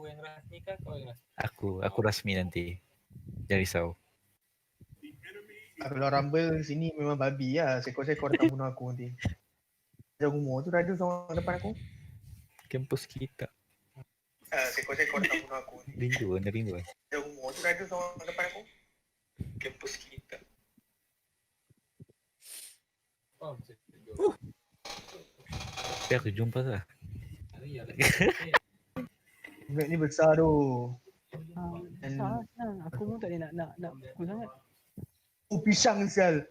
yang rasmi kah kau yang rasmi? Aku rasmi nanti. Jangan risau. Kalau Rumble sini memang babi lah. Sekor-sekor datang bunuh aku nanti. Jauh umur tu dah ada seorang depan aku. Kampus kita. Sekor-sekor datang bunuh aku. Rindu kan, rindu kan. Jauh umur tu dah ada seorang depan aku. Kampus kita. Oh, macam tu. Tapi aku jumpa lah. Map ni besar tu. Besar senang. Aku pun tak ada nak pukul sangat. Oh pisang sial.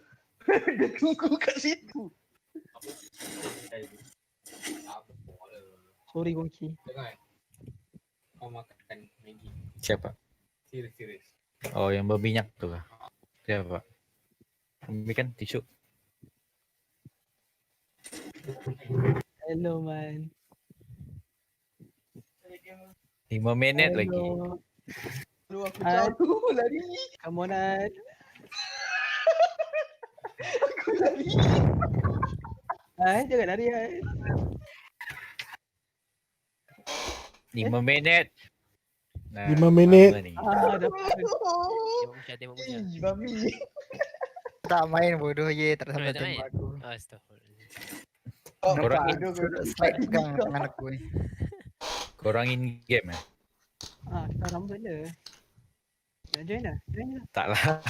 Dia tunggu kat situ. Sorry Gongki. Dengar kau makan Maggi. Siapa? Serius. Oh, yang berminyak tu lah. Siapa? Ambil kan tisu. Hello man. 5 minit lagi. Aduh aku jatuh lari. Come on Ad. Aku lari. Jangan lari Ad. 5 minit. Nah, 5 minit. lama ni. Dapat. Tembak punya. Ih, babi. Tak main bodoh je, tak Tak sampai main. tembak aku. Astagfirullah. Oh, Korang aduh, aku Slide pegang tangan aku ni. Korang in game eh? Kita Rumble je. Nak join lah? Join lah. Tak lah.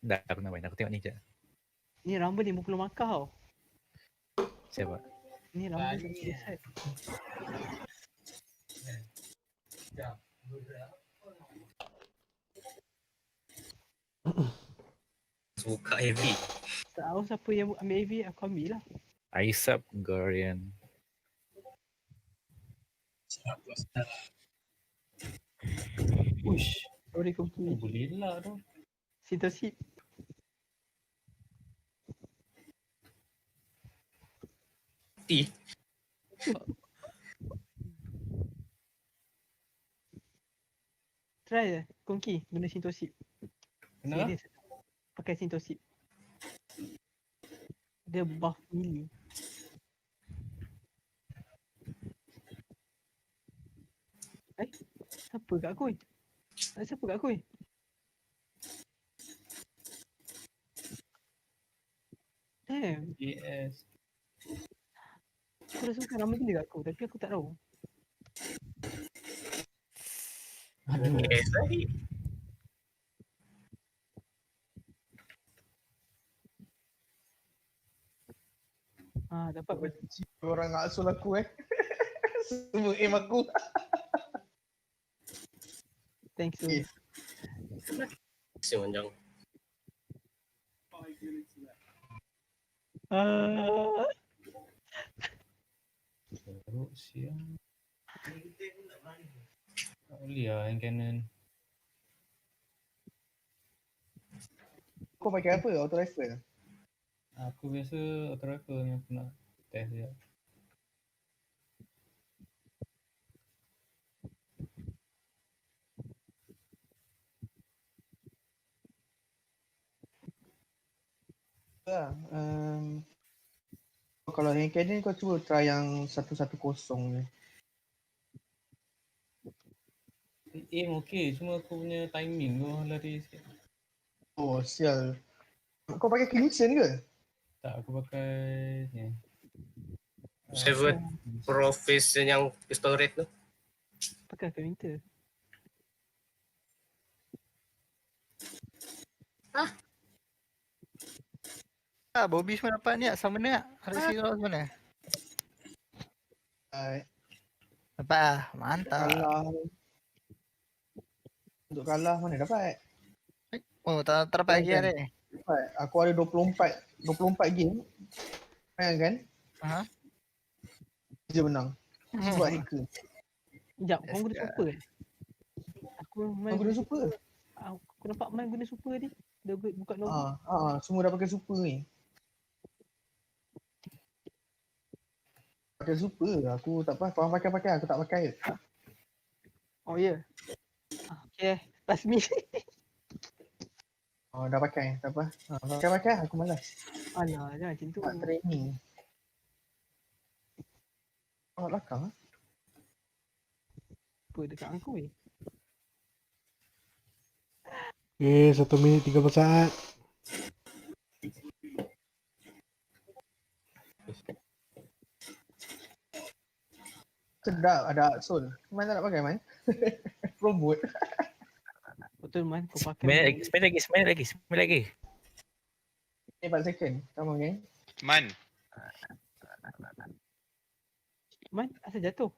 Dah, aku nak main. Aku tengok ni je. Ni Rumble 50 markah tau. Siapa? Ni Rumble 50 set. Suka heavy. Tak tahu siapa yang ambil AV, aku ambil lah. Aisap Gorian. Ush, Sorry Gongki. boleh lah tu. Sintosip. Try je Gongki guna Sintosip. Kenapa? Serius. Pakai Sintosip. Dia buff melee. Siapa kat aku? Siapa kat aku? Damn. Yes. Aku rasa bukan nama gila kat aku tapi aku tak tahu. Aduh. Dapat pun. Orang ngasul aku Semua aim aku. Thanks tu. Eh. Semanjang. Teruk siang. Tak boleh lah yang Canon. Kau pakai apa? Auto rifle? Aku biasa auto rifle yang aku nak test je. Kalau yang Canon kau cuba try yang 110 ni. Aim okey, cuma aku punya timing tu lari sikit. Oh sial. Kau pakai Clinton ke? Tak, aku pakai ni. Seven Pro Face yang pistol red tu. Pakai ke winter. Bobby semua dapat ni sama ni tak? Harus hero mana? Dapat lah, mantap. Kalah. Untuk kalah mana dapat? Oh, tak dapat lagi ada. Dapat. Aku ada 24 game. Bayangkan. Ha? Dia menang. Sebab hacker. Sekejap, kau guna super ke? Aku main Kau guna super? Aku nampak main guna super ni. Dia buka lobby. Semua dah pakai super ni. Pakai super. Aku tak apa. Korang pakai. Aku tak pakai. Oh ya. Okay. Pass me. Dah pakai. Tak apa. Pakai. Aku malas. Alah, jangan macam tu. Nak training. Nak belakang apa dekat aku ni? Okay, 1 minit 30 saat. Sedap ada Soul. Man tak nak pakai man. Promote. Betul Man, kau pakai 9 lagi. 4 second. Come on gang. Man, Man, asal jatuh?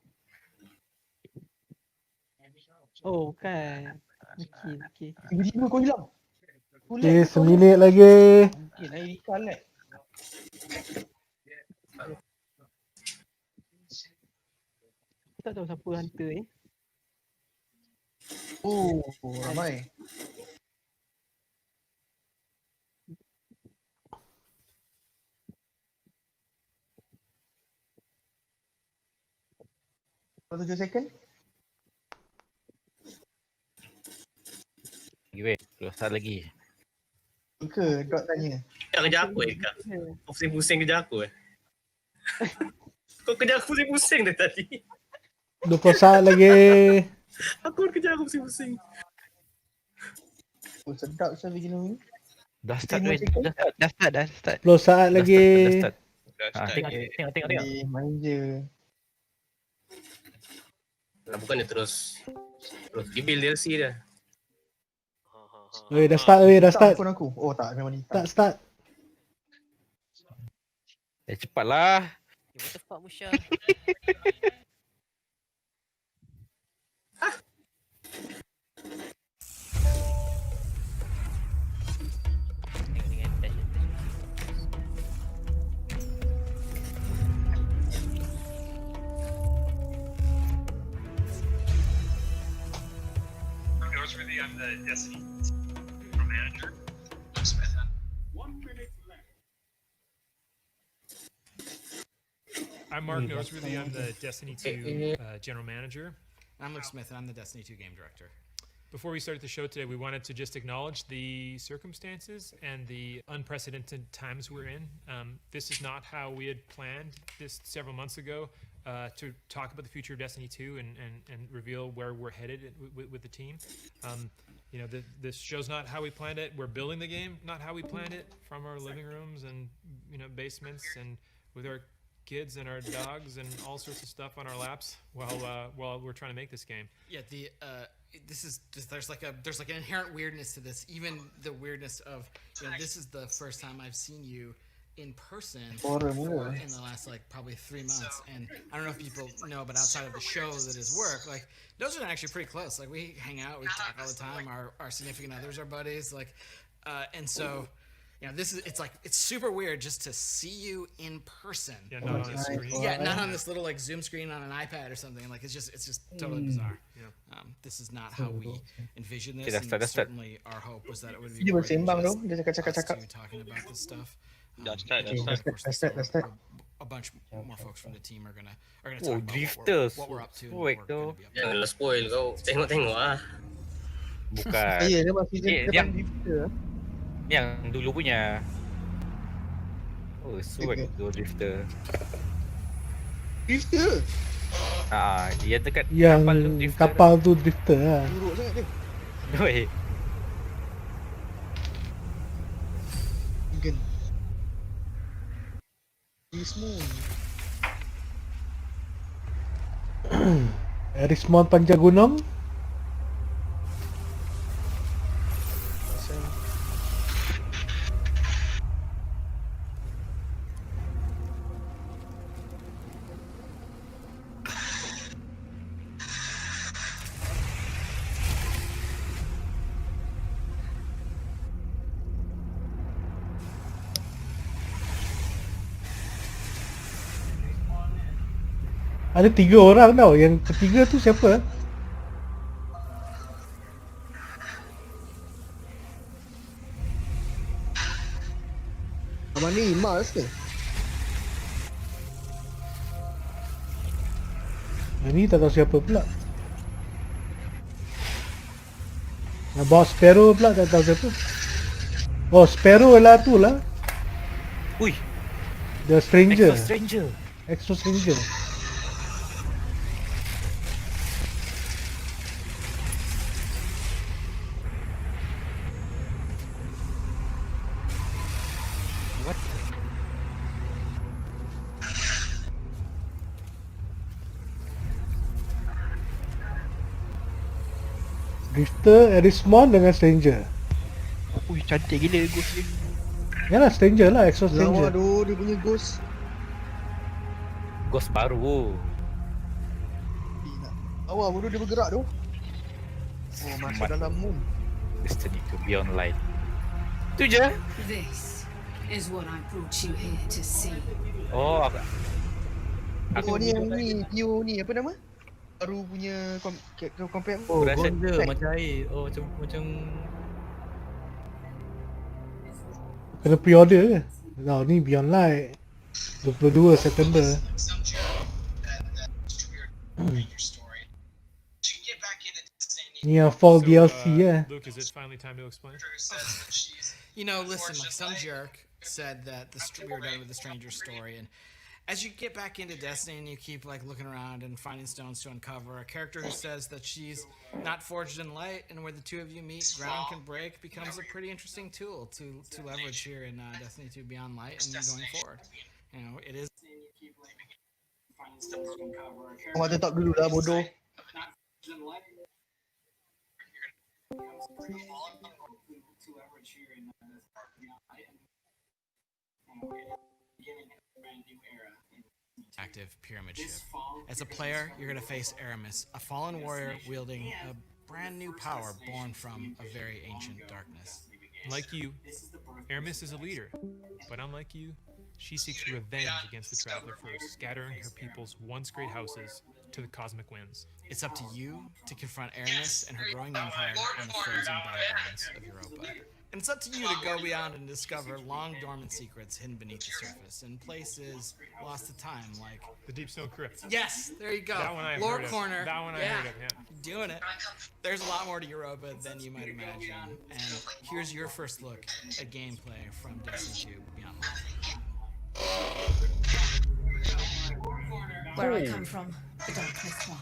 Oh, bukan. Okey. Tiba-tiba kau hilang. Okay, 1 minit lagi. Mungkin air ikan lag. Aku tak tahu siapa hunter ni. Oh, ramai. Kau 7 second? Lagi weh, 10 saat lagi. Ke dot tanya. Kak kerja aku Kak? Kau pusing-pusing kerja aku Kau kerja aku pusing-pusing dari tadi. 20 saat lagi. Aku kerja aku pusing-pusing. Oh, sedap saya begini ni. Dah start 5 weh. second? Dah start. 10 saat lagi. Dah start. dah start. Tengok. Manja. Nah, bukannya terus rebuild DLC dah. Dah start. Phone aku. Oh tak, memang ni. Tak start. Cepatlah. What the fuck Musha? I'm the Destiny General Manager. I'm Smith. 1 minute left. I'm Mark Noseworthy. I'm the Destiny 2 General Manager. I'm Luke Smith, and I'm the Destiny 2 Game Director. Before we start the show today, we wanted to just acknowledge the circumstances and the unprecedented times we're in. This is not how we had planned this several months ago to talk about the future of Destiny 2 and reveal where we're headed with the team. This show's not how we planned it. We're building the game, not how we planned it, from our living rooms and basements and with our kids and our dogs and all sorts of stuff on our laps while we're trying to make this game. Yeah, there's like an inherent weirdness to this. Even the weirdness of this is the first time I've seen you in person in the last probably 3 months, and I don't know if people know, but outside of the show that is work, those are actually pretty close. We hang out, we talk all the time. Our significant others are buddies, and so it's super weird just to see you in person. Yeah, not on a screen. Yeah, not on this little Zoom screen on an iPad or something. It's just totally bizarre. Yeah. This is not how we envisioned this. Okay, And certainly our hope was that it would be Dia more bersembang than tu, dia just cakap-cakap. us two talking about this stuff. Dah start. Dah start. A bunch more folks from the team are gonna Oh, talk about drifters. what we're up to. And Wait, what we're gonna be up to. Janganlah spoil kau. Tengok Bukan. Ya, dia masih Dia- depan drifter. Yang dulu punya. Oh, swag Okay. tu drifter. Drifter? Yang dekat Yang kapal tu drifter. kapal tu drifter lah. Buruk sangat dia. Weh. Gen. Smooth. Erismon panjang gunung. Ada 3 orang tau. Yang ketiga tu siapa? Abang ni Mars ke? Ni tak tahu siapa pula. Bawa Sparrow pula tak tahu siapa. Oh, Sparrow lah tu lah. Ui, The Stranger. Stranger. Extra Stranger. Drifter, Erismon dengan Stranger. Ui, cantik gila ghost dia. Yalah Stranger lah, Exo Lama Stranger. tu dia punya ghost. Ghost baru. Awal bodoh dia bergerak tu. Oh, masuk Smart. dalam moon. Destiny to Beyond Light. Tu je. This is what I brought you here to see. Oh, Oh ni yang ni, Pio ni apa nama? Baru punya compact. Oh, Rasa- gonja macam air. Oh, macam Kena pre-order ke? No, ni Beyond Light 22 September. Ni yang Fall DLC Luke, is it finally time to explain? You know, listen, like some jerk said that we were done with the stranger story, and as you get back into Destiny and you keep like looking around and finding stones to uncover, a character who says that she's not forged in light, and where the two of you meet, ground can break, becomes a pretty interesting tool to leverage here in Destiny 2 Beyond Light and going forward. You know, it is. Orang tetap dulu lah bodoh. Active pyramid ship. As a player, you're going to face Aramis, a fallen warrior wielding a brand new power born from a very ancient darkness. Like you, Aramis is a leader, but unlike you, she seeks revenge against the Traveler for scattering her people's once great houses to the cosmic winds. It's up to you to confront Aramis and her growing empire on the frozen battlegrounds of Europa. And it's up to you to go beyond and discover long dormant secrets hidden beneath the surface in places lost to time, like The Deep Stone Crypt. yes, there you go. That one I Lore heard of. corner. That one I yeah, heard of, yeah. doing it. There's a lot more to Europa than you might imagine. And here's your first look at gameplay from Destiny 2 Beyond Light. Where I come from, the Darkness One.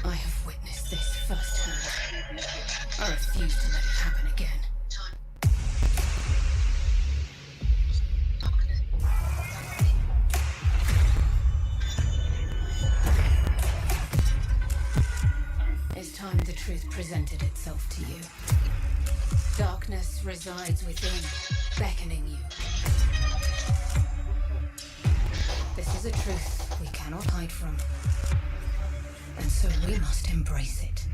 I have witnessed this firsthand. I refuse to let it happen again. It's time the truth presented itself to you. Darkness resides within, beckoning you. This is a truth we cannot hide from, and so we must embrace it.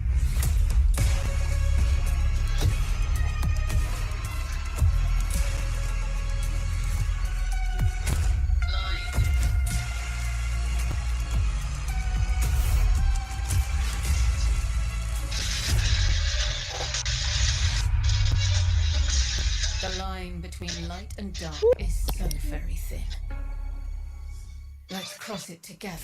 The line between light and dark is so very thin. Let's cross it together.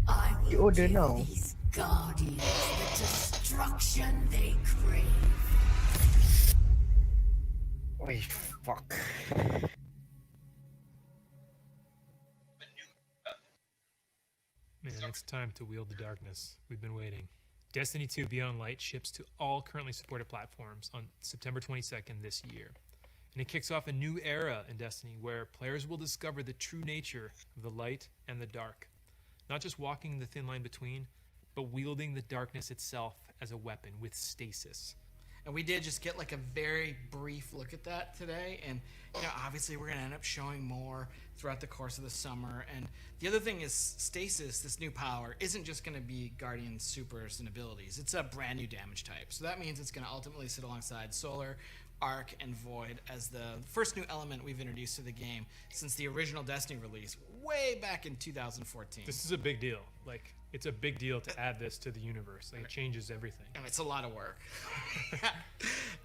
I You will order give now. these guardians the destruction they crave. Oi, fuck. Man, it's time to wield the darkness. We've been waiting. Destiny 2 Beyond Light ships to all currently supported platforms on September 22nd this year. And it kicks off a new era in Destiny where players will discover the true nature of the light and the dark. Not just walking the thin line between, but wielding the darkness itself as a weapon with stasis. And we did just get like a very brief look at that today. And, you know, obviously we're going to end up showing more throughout the course of the summer. And the other thing is Stasis, this new power, isn't just going to be Guardian's supers and abilities. It's a brand new damage type. So that means it's going to ultimately sit alongside Solar, Arc, and Void as the first new element we've introduced to the game since the original Destiny release way back in 2014. This is a big deal. Like, it's a big deal to add this to the universe. Like, it changes everything. And it's a lot of work.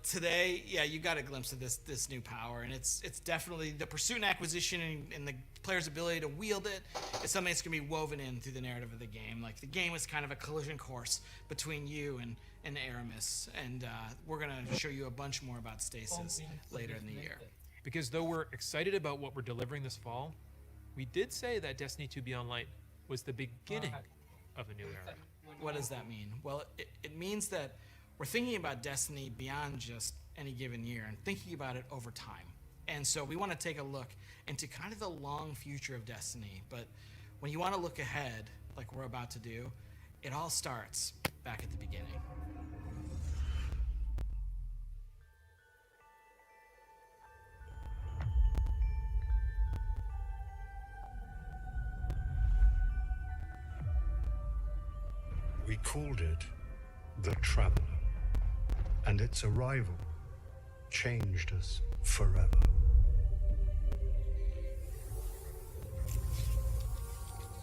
Today, yeah, you got a glimpse of this new power, and it's definitely the pursuit and acquisition and the player's ability to wield it is something that's going to be woven in through the narrative of the game. Like, the game is kind of a collision course between you and Aramis, and we're going to show you a bunch more about Stasis later in the year. Because though we're excited about what we're delivering this fall, We did say that Destiny 2 Beyond Light was the beginning of a new era. What does that mean? Well, it means that we're thinking about Destiny beyond just any given year and thinking about it over time. And so we want to take a look into kind of the long future of Destiny. But when you want to look ahead, like we're about to do, it all starts back at the beginning. We called it the Traveler, and its arrival changed us forever.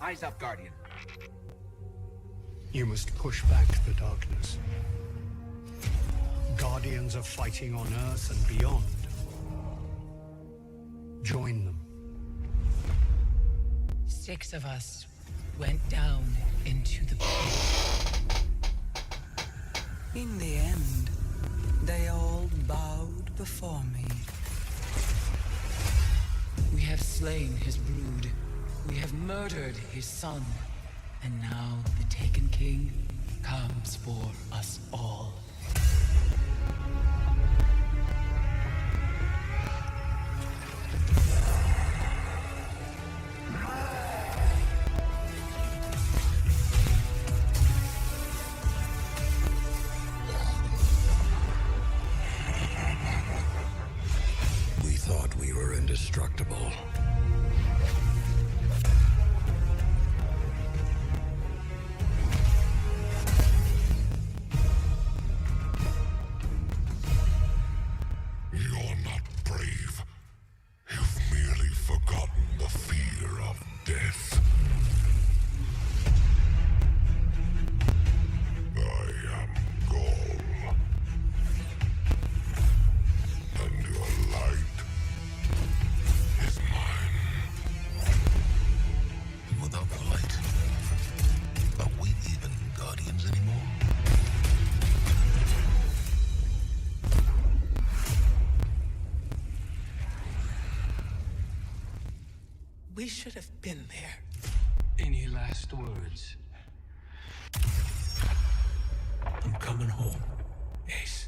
Eyes up, Guardian. You must push back the darkness. Guardians are fighting on Earth and beyond. Join them. 6 of us went down into the pit. In the end, they all bowed before me. We have slain his brood. We have murdered his son. And now the Taken King comes for us all. We thought we were indestructible. You're not brave. You've merely forgotten the fear of death. I am Gaul. And your light is mine. Without the light, are we even guardians anymore? We should have been there. Any last words? I'm coming home, Ace.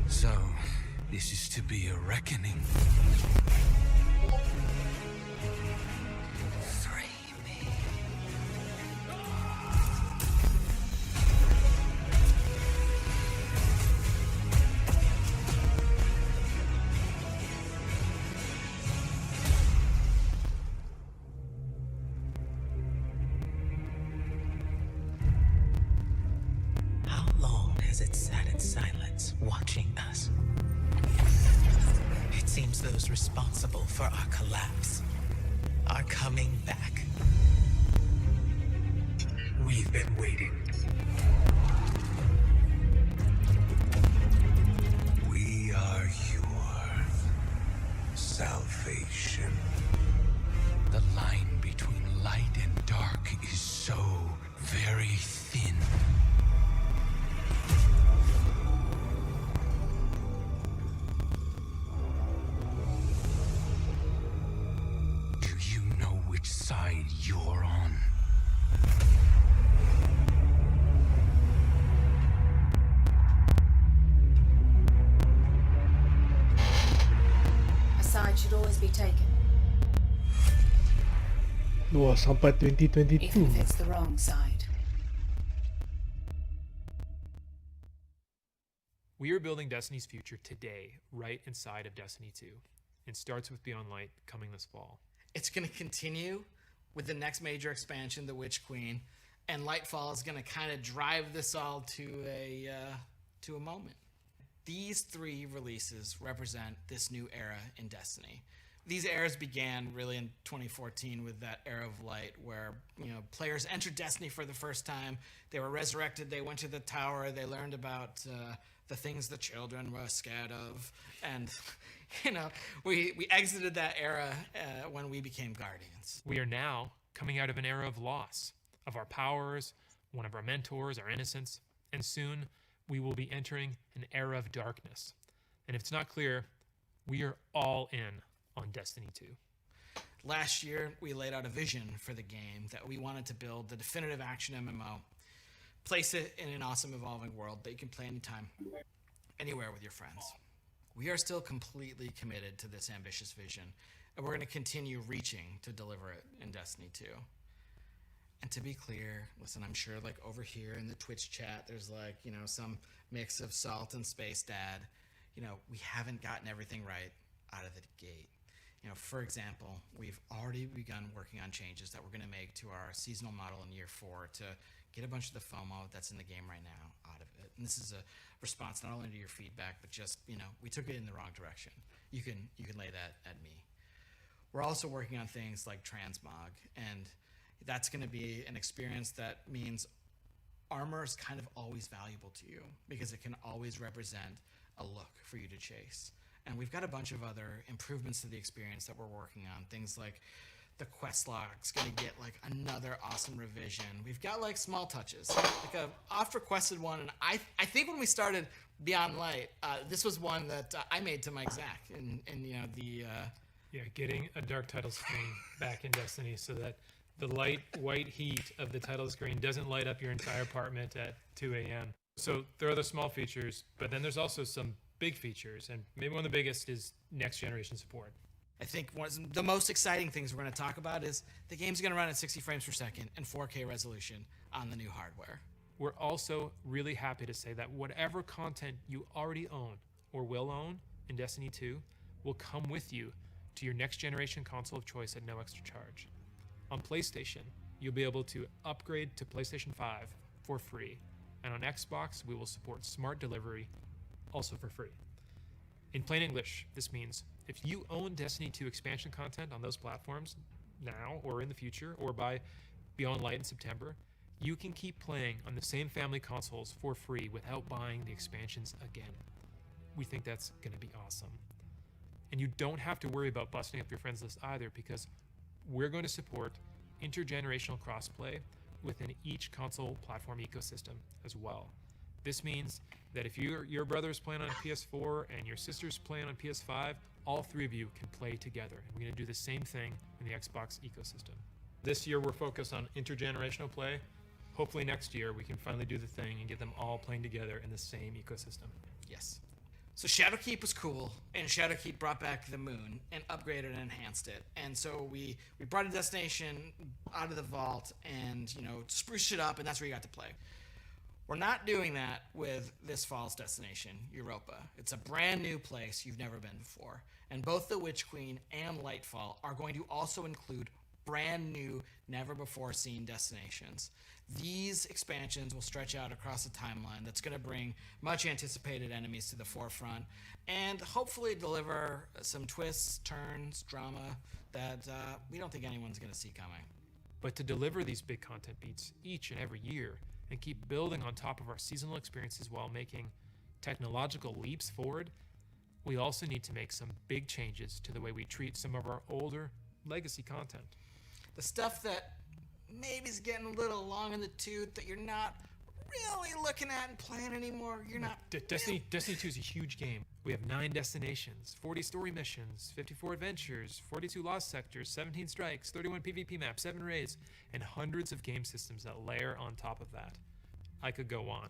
So, this is to be a reckoning. Free me. How long has it sat in silence, watching us? It seems those responsible for our collapse are coming back. We've been waiting. We are your salvation. The line between light and dark is so very thin. Do you know which side you're on? A side should always be taken, Wah, sampai even 2022. if it's the wrong side. We are building Destiny's future today, right inside of Destiny 2. It starts with Beyond Light coming this fall. It's going to continue with the next major expansion, The Witch Queen, and Lightfall is going to kind of drive this all to a moment. These 3 releases represent this new era in Destiny. These eras began really in 2014 with that era of light where, players entered Destiny for the first time. They were resurrected. They went to the tower. They learned about the things the children were scared of. And, we exited that era when we became Guardians. We are now coming out of an era of loss of our powers, one of our mentors, our innocence, and soon we will be entering an era of darkness. And if it's not clear, we are all in on Destiny 2. Last year, we laid out a vision for the game that we wanted to build the definitive action MMO. Place it in an awesome evolving world that you can play anytime, anywhere with your friends. We are still completely committed to this ambitious vision, and we're going to continue reaching to deliver it in Destiny 2. And to be clear, listen, I'm sure like over here in the Twitch chat, there's like, you know, some mix of salt and space dad. You know, we haven't gotten everything right out of the gate. You know, for example, we've already begun working on changes that we're going to make to our seasonal model in year 4 to get a bunch of the FOMO that's in the game right now out of it. And this is a response not only to your feedback, but just, you know, we took it in the wrong direction. You can lay that at me. We're also working on things like transmog, and that's going to be an experience that means armor is kind of always valuable to you because it can always represent a look for you to chase. And we've got a bunch of other improvements to the experience that we're working on. Things like the quest log's going to get like another awesome revision. We've got like small touches, like a oft requested one. And I think when we started Beyond Light, this was one that I made to Mike Zach, and you know the getting a dark title screen back in Destiny so that the light white heat of the title screen doesn't light up your entire apartment at 2 a.m. So there are the small features, but then there's also some big features, and maybe one of the biggest is next generation support. I think one of the most exciting things we're going to talk about is the game's going to run at 60 frames per second and 4K resolution on the new hardware. We're also really happy to say that whatever content you already own or will own in Destiny 2 will come with you to your next generation console of choice at no extra charge. On PlayStation, you'll be able to upgrade to PlayStation 5 for free, and on Xbox, we will support smart delivery also for free. In plain English, this means if you own Destiny 2 expansion content on those platforms now or in the future, or by Beyond Light in September, you can keep playing on the same family consoles for free without buying the expansions again. We think that's going to be awesome. And you don't have to worry about busting up your friends list either, because we're going to support intergenerational crossplay within each console platform ecosystem as well. This means that if your brother's playing on PS4 and your sister's playing on PS5, all three of you can play together. And we're going to do the same thing in the Xbox ecosystem. This year we're focused on intergenerational play. Hopefully next year we can finally do the thing and get them all playing together in the same ecosystem. Yes. So Shadowkeep was cool, and Shadowkeep brought back the moon and upgraded and enhanced it. And so we brought a destination out of the vault and, you know, spruced it up, and that's where you got to play. We're not doing that with this fall's destination, Europa. It's a brand new place you've never been before. And both the Witch Queen and Lightfall are going to also include brand new, never before seen destinations. These expansions will stretch out across a timeline that's going to bring much anticipated enemies to the forefront and hopefully deliver some twists, turns, drama that we don't think anyone's going to see coming. But to deliver these big content beats each and every year and keep building on top of our seasonal experiences while making technological leaps forward, we also need to make some big changes to the way we treat some of our older legacy content. The stuff that maybe is getting a little long in the tooth that you're not really looking at and playing anymore. You're not. Destiny 2 is a huge game. We have 9 destinations, 40 story missions, 54 adventures, 42 lost sectors, 17 strikes, 31 PvP maps, 7 raids, and hundreds of game systems that layer on top of that. I could go on,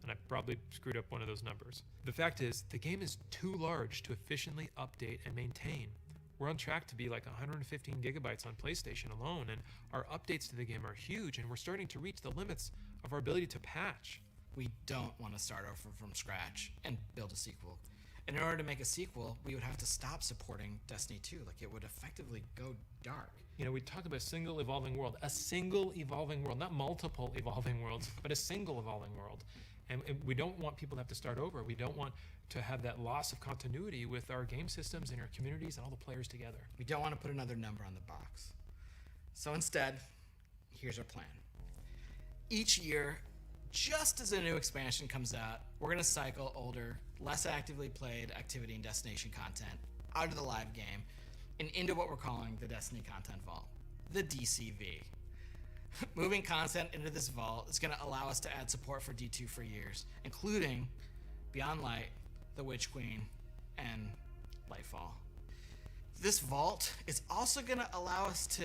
and I probably screwed up one of those numbers. The fact is, the game is too large to efficiently update and maintain. We're on track to be like 115 gigabytes on PlayStation alone, and our updates to the game are huge, and we're starting to reach the limits of our ability to patch. We don't want to start over from scratch and build a sequel. And in order to make a sequel, we would have to stop supporting Destiny 2. Like, it would effectively go dark. You know, we talk about a single evolving world, not multiple evolving worlds, but a single evolving world. And we don't want people to have to start over. We don't want to have that loss of continuity with our game systems and our communities and all the players together. We don't want to put another number on the box. So instead, here's our plan. Each year, just as a new expansion comes out, we're going to cycle older, less actively played activity and destination content out of the live game and into what we're calling the Destiny Content Vault, the DCV. Moving content into this vault is going to allow us to add support for D2 for years, including Beyond Light, the Witch Queen, and Lightfall. this vault is also going to allow us to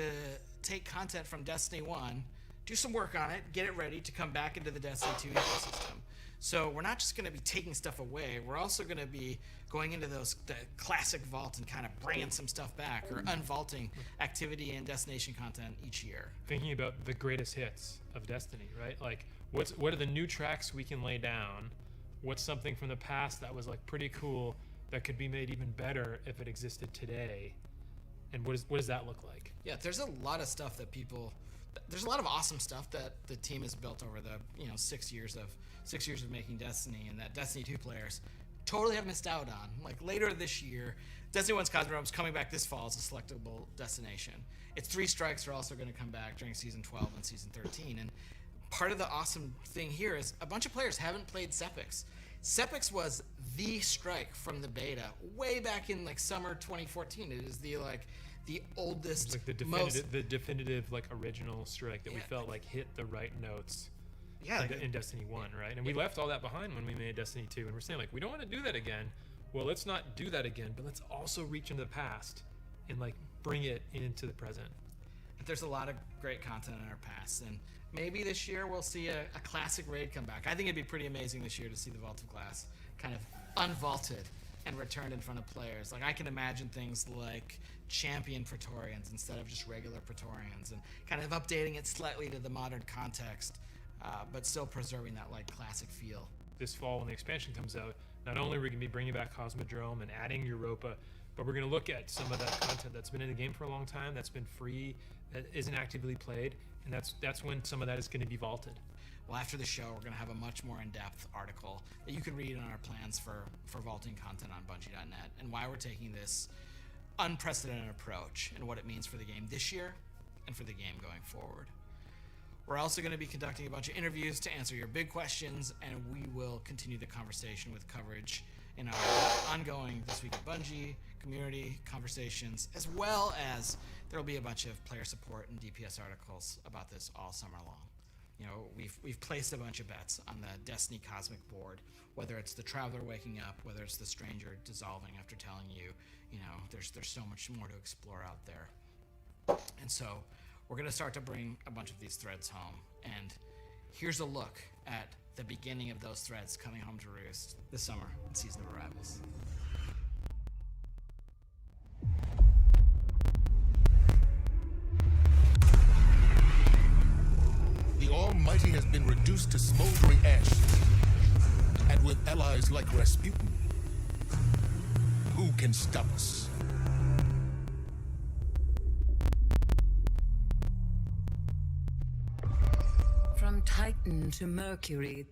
take content from Destiny 1, do some work on it, get it ready to come back into the Destiny 2 ecosystem. So we're not just going to be taking stuff away, we're also going to be going into the classic vault and kind of bringing some stuff back, or unvaulting activity and destination content each year. Thinking about the greatest hits of Destiny, right? Like, what are the new tracks we can lay down? What's something from the past that was like pretty cool that could be made even better if it existed today? And what does that look like? Yeah, there's a lot of stuff that there's a lot of awesome stuff that the team has built over the 6 years of making Destiny, and that Destiny 2 players totally have missed out on. Like later this year, Destiny 1's Cosmodrome is coming back this fall as a selectable destination. Its 3 strikes are also going to come back during Season 12 and Season 13, and part of the awesome thing here is a bunch of players haven't played Sepix. Sepix was the strike from the beta way back in like summer 2014. It is the oldest, Like the definitive like original strike that we felt like hit the right notes. Yeah, in Destiny 1, right? And we left all that behind when we made Destiny 2, and we're saying like, we don't want to do that again. Well, let's not do that again, but let's also reach into the past and like bring it into the present. There's a lot of great content in our past, and maybe this year we'll see a classic raid come back. I think it'd be pretty amazing this year to see the Vault of Glass kind of unvaulted and returned in front of players. Like I can imagine things like champion Praetorians instead of just regular Praetorians, and kind of updating it slightly to the modern context, but still preserving that like classic feel. This fall when the expansion comes out, not only are we going to be bringing back Cosmodrome and adding Europa, but we're going to look at some of that content that's been in the game for a long time, that's been free, that isn't actively played, and that's when some of that is going to be vaulted. Well, after the show, we're going to have a much more in-depth article that you can read on our plans for vaulting content on Bungie.net, and why we're taking this unprecedented approach and what it means for the game this year and for the game going forward. We're also going to be conducting a bunch of interviews to answer your big questions, and we will continue the conversation with coverage in our ongoing This Week at Bungie community conversations, as well as there will be a bunch of player support and DPS articles about this all summer long. You know, we've placed a bunch of bets on the Destiny Cosmic board, whether it's the Traveler waking up, whether it's the Stranger dissolving after telling you, there's so much more to explore out there. And so we're going to start to bring a bunch of these threads home, and here's a look at the beginning of those threads coming home to roost this summer in Season of Arrivals. The Almighty has been reduced to smoldering ashes, and with allies like Rasputin, who can stop us? From Titan to Mercury,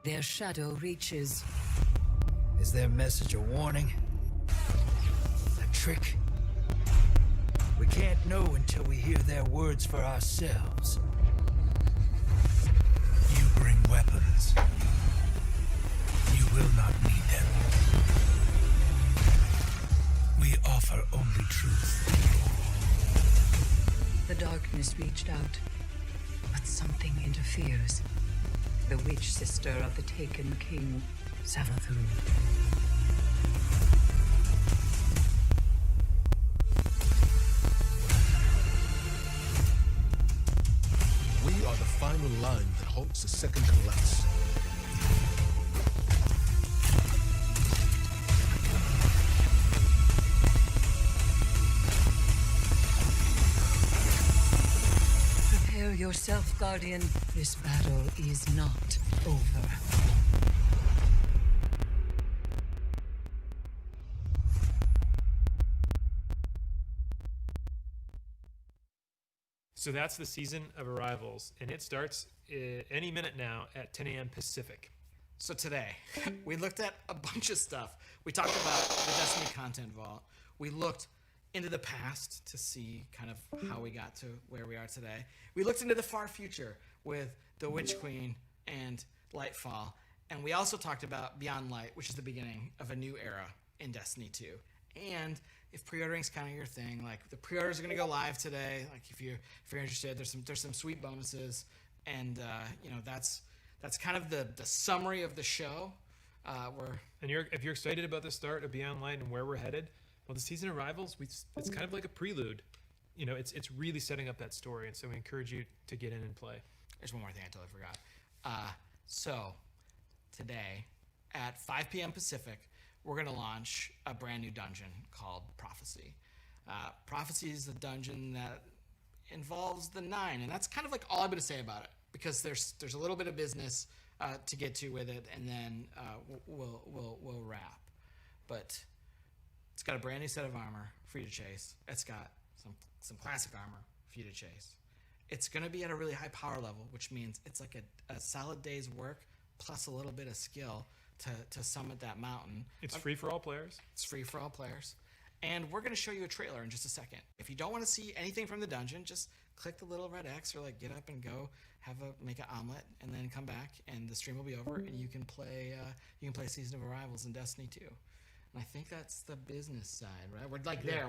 their shadow reaches. Is their message a warning? A trick? We can't know until we hear their words for ourselves. You bring weapons. You will not need them. We offer only truth. The darkness reached out, but something interferes. The witch sister of the taken king, Savathun. We are the final line that halts the second collapse. Prepare yourself, Guardian. This battle is not over. So that's the Season of Arrivals, and it starts any minute now at 10 a.m. Pacific. So today, we looked at a bunch of stuff. We talked about the Destiny Content Vault. We looked into the past to see kind of how we got to where we are today. We looked into the far future with the Witch Queen and Lightfall. And we also talked about Beyond Light, which is the beginning of a new era in Destiny 2. And if pre-ordering's kind of your thing, like the pre-orders are going to go live today. Like if you're interested, there's some sweet bonuses, and that's kind of the summary of the show. If you're excited about the start of Beyond Light and where we're headed, Well, the season of Rivals, it's kind of like a prelude. You know, it's really setting up that story, and so we encourage you to get in and play. There's one more thing I totally forgot. So today at 5 p.m. Pacific, we're going to launch a brand new dungeon called Prophecy. Prophecy is the dungeon that involves the 9, and that's kind of like all I'm going to say about it, because there's a little bit of business to get to with it, and then we'll wrap. But it's got a brand new set of armor for you to chase. It's got some classic armor for you to chase. It's going to be at a really high power level, which means it's like a solid day's work plus a little bit of skill to summit that mountain. It's free for all players. It's free for all players. And we're going to show you a trailer in just a second. If you don't want to see anything from the dungeon, just click the little red X, or like get up and go make an omelet, and then come back, and the stream will be over, and you can play Season of Arrivals in Destiny 2. And I think that's the business side, right? We're like there.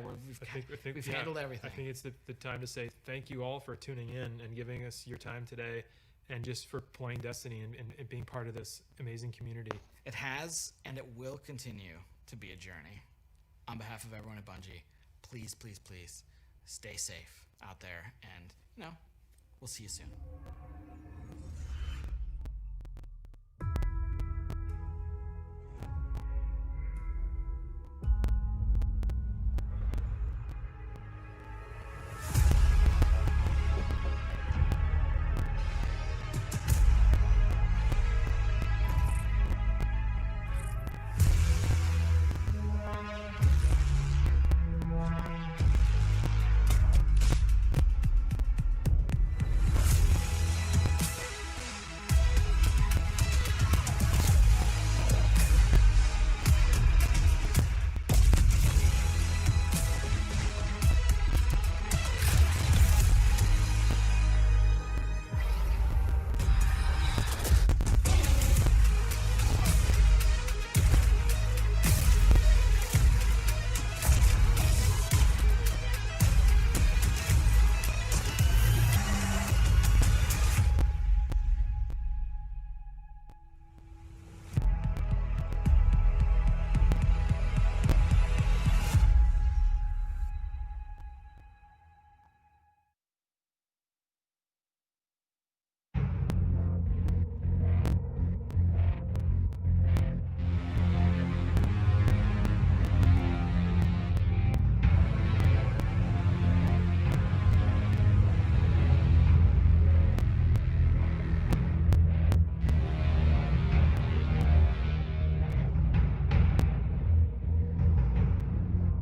We've handled everything. I think it's the time to say thank you all for tuning in and giving us your time today, and just for playing Destiny and being part of this amazing community. It has, and it will continue to be a journey. On behalf of everyone at Bungie, please, please, please stay safe out there, and we'll see you soon.